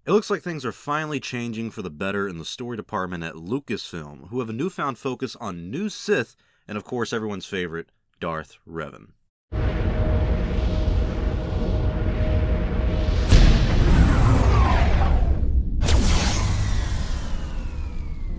It looks like things are finally changing for the better in the story department at Lucasfilm, who have a newfound focus on new Sith, and of course everyone's favorite, Darth Revan.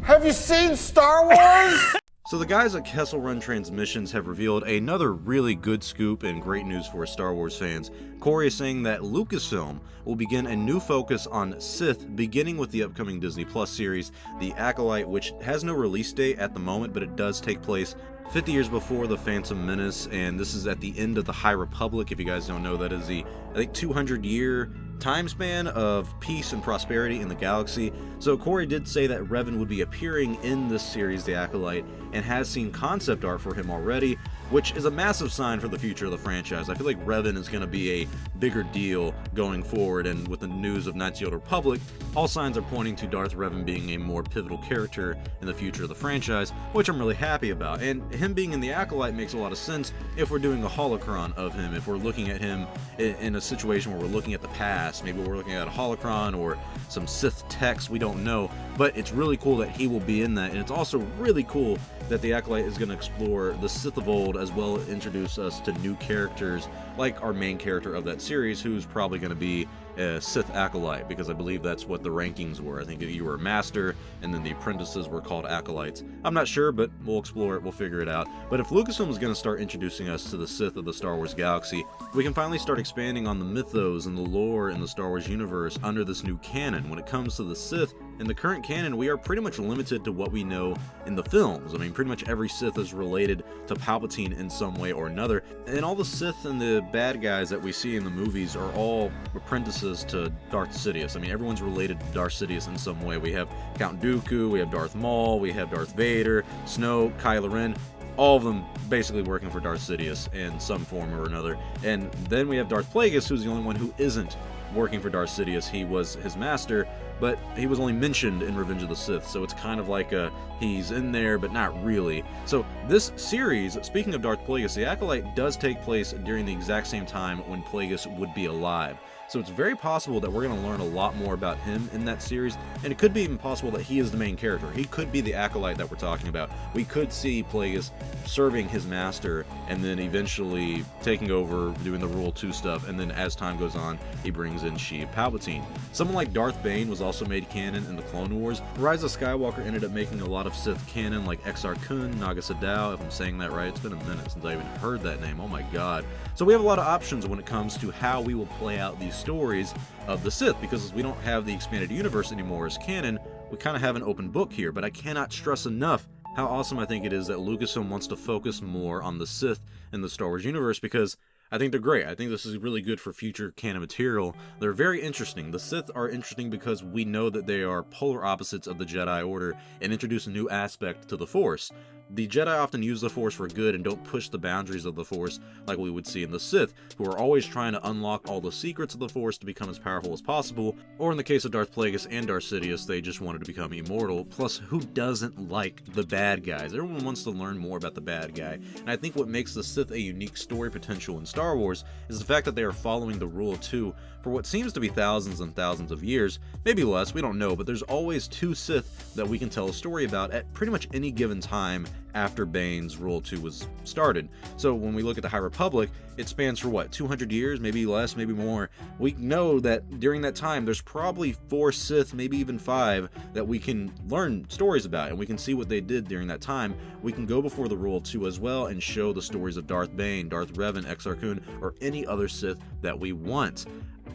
Have you seen Star Wars? So the guys at Kessel Run Transmissions have revealed another really good scoop and great news for Star Wars fans. Corey is saying that Lucasfilm will begin a new focus on Sith, beginning with the upcoming Disney Plus series, The Acolyte, which has no release date at the moment, but it does take place 50 years before The Phantom Menace, and this is at the end of the High Republic. If you guys don't know, that is the, 200-year time span of peace and prosperity in the galaxy. So Corey did say that Revan would be appearing in this series, The Acolyte, and has seen concept art for him already, which is a massive sign for the future of the franchise. I feel like Revan is going to be a bigger deal going forward, and with the news of Knights of the Old Republic, all signs are pointing to Darth Revan being a more pivotal character in the future of the franchise, which I'm really happy about. And him being in The Acolyte makes a lot of sense if we're doing a holocron of him, if we're looking at him in a situation where we're looking at the past. Maybe we're looking at a holocron or some Sith text, we don't know, but it's really cool that he will be in that, and it's also really cool that The Acolyte is going to explore the Sith of old, as well as introduce us to new characters, like our main character of that series, who's probably going to be a Sith Acolyte, because I believe that's what the rankings were. I think you were a master, and then the apprentices were called Acolytes. I'm not sure, but we'll explore it, we'll figure it out. But if Lucasfilm is going to start introducing us to the Sith of the Star Wars galaxy, we can finally start expanding on the mythos and the lore in the Star Wars universe under this new canon. When it comes to the Sith, in the current canon, we are pretty much limited to what we know in the films. I mean, pretty much every Sith is related to Palpatine in some way or another, and all the Sith and the bad guys that we see in the movies are all apprentices to Darth Sidious. I mean, everyone's related to Darth Sidious in some way. We have Count Dooku, we have Darth Maul, we have Darth Vader, Snoke, Kylo Ren, all of them basically working for Darth Sidious in some form or another. And then we have Darth Plagueis, who's the only one who isn't working for Darth Sidious. He was his master, but he was only mentioned in Revenge of the Sith, so it's kind of like he's in there, but not really. So this series, speaking of Darth Plagueis, The Acolyte does take place during the exact same time when Plagueis would be alive. So it's very possible that we're going to learn a lot more about him in that series, and it could be even possible that he is the main character. He could be the Acolyte that we're talking about. We could see Plagueis serving his master, and then eventually taking over, doing the Rule 2 stuff, and then as time goes on, he brings in Sheev Palpatine. Someone like Darth Bane was also made canon in the Clone Wars. Rise of Skywalker ended up making a lot of Sith canon, like Exar Kun, Naga Sadow, if I'm saying that right. It's been a minute since I even heard that name. Oh my god. So we have a lot of options when it comes to how we will play out these stories of the Sith, because we don't have the expanded universe anymore as canon. We kind of have an open book here, but I cannot stress enough how awesome I think it is that Lucasfilm wants to focus more on the Sith in the Star Wars universe, because I think they're great. I think this is really good for future canon material. They're very interesting. The Sith are interesting because we know that they are polar opposites of the Jedi Order and introduce a new aspect to the Force. The Jedi often use the Force for good and don't push the boundaries of the Force like we would see in the Sith, who are always trying to unlock all the secrets of the Force to become as powerful as possible, or in the case of Darth Plagueis and Darth Sidious, they just wanted to become immortal. Plus, who doesn't like the bad guys? Everyone wants to learn more about the bad guy, and I think what makes the Sith a unique story potential in Star Wars is the fact that they are following the Rule of Two for what seems to be thousands and thousands of years, maybe less, we don't know, but there's always two Sith that we can tell a story about at pretty much any given time after Bane's Rule 2 was started. So when we look at the High Republic, it spans for what, 200 years, maybe less, maybe more. We know that during that time, there's probably 4 Sith, maybe even 5, that we can learn stories about, and we can see what they did during that time. We can go before the Rule 2 as well and show the stories of Darth Bane, Darth Revan, Exar Kun, or any other Sith that we want.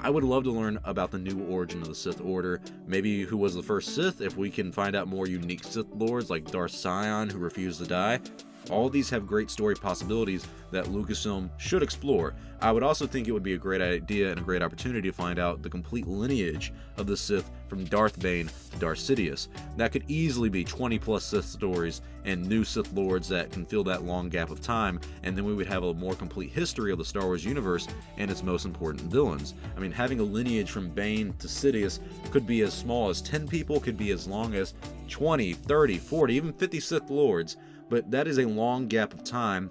I would love to learn about the new origin of the Sith Order, maybe who was the first Sith, if we can find out more unique Sith lords like Darth Sion, who refused to die. All these have great story possibilities that Lucasfilm should explore. I would also think it would be a great idea and a great opportunity to find out the complete lineage of the Sith from Darth Bane to Darth Sidious. That could easily be 20 plus Sith stories and new Sith lords that can fill that long gap of time, and then we would have a more complete history of the Star Wars universe and its most important villains. I mean, having a lineage from Bane to Sidious could be as small as 10 people, could be as long as 20, 30, 40, even 50 Sith lords, but that is a long gap of time.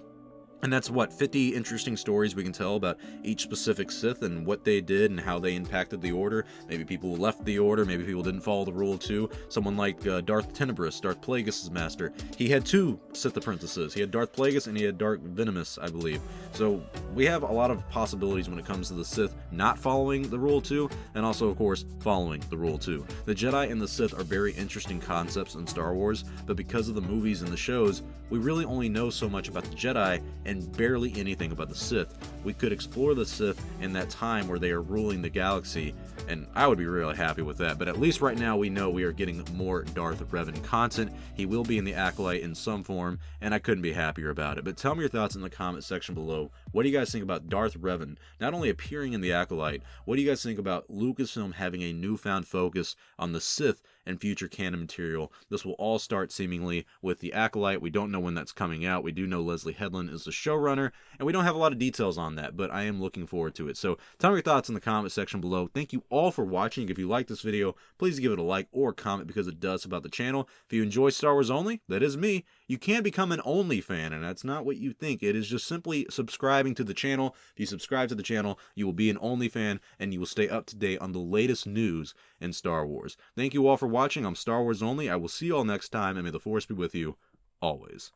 And that's what, 50 interesting stories we can tell about each specific Sith and what they did and how they impacted the Order. Maybe people left the Order, maybe people didn't follow the Rule of Two. Someone like Darth Tenebrous, Darth Plagueis' master. He had two Sith apprentices. He had Darth Plagueis and he had Darth Venomous, I believe. So we have a lot of possibilities when it comes to the Sith not following the Rule of Two, and also, of course, following the Rule of Two. The Jedi and the Sith are very interesting concepts in Star Wars, but because of the movies and the shows, we really only know so much about the Jedi and barely anything about the Sith. We could explore the Sith in that time where they are ruling the galaxy, and I would be really happy with that. But at least right now we know we are getting more Darth Revan content. He will be in the Acolyte in some form, and I couldn't be happier about it. But tell me your thoughts in the comment section below. What do you guys think about Darth Revan not only appearing in the Acolyte? What do you guys think about Lucasfilm having a newfound focus on the Sith and future canon material? This will all start seemingly with the Acolyte. We don't know when that's coming out. We do know Leslie Headland is the showrunner, and we don't have a lot of details on that, but I am looking forward to it. So tell me your thoughts in the comment section below. Thank you all for watching. If you like this video, please give it a like or comment because it does help out the channel. If you enjoy Star Wars only, that is me. You can become an only fan, and that's not what you think. It is just simply subscribing to the channel. If you subscribe to the channel, you will be an only fan, and you will stay up to date on the latest news in Star Wars. Thank you all for watching. I'm Star Wars Only. I will see you all next time, and may the Force be with you always.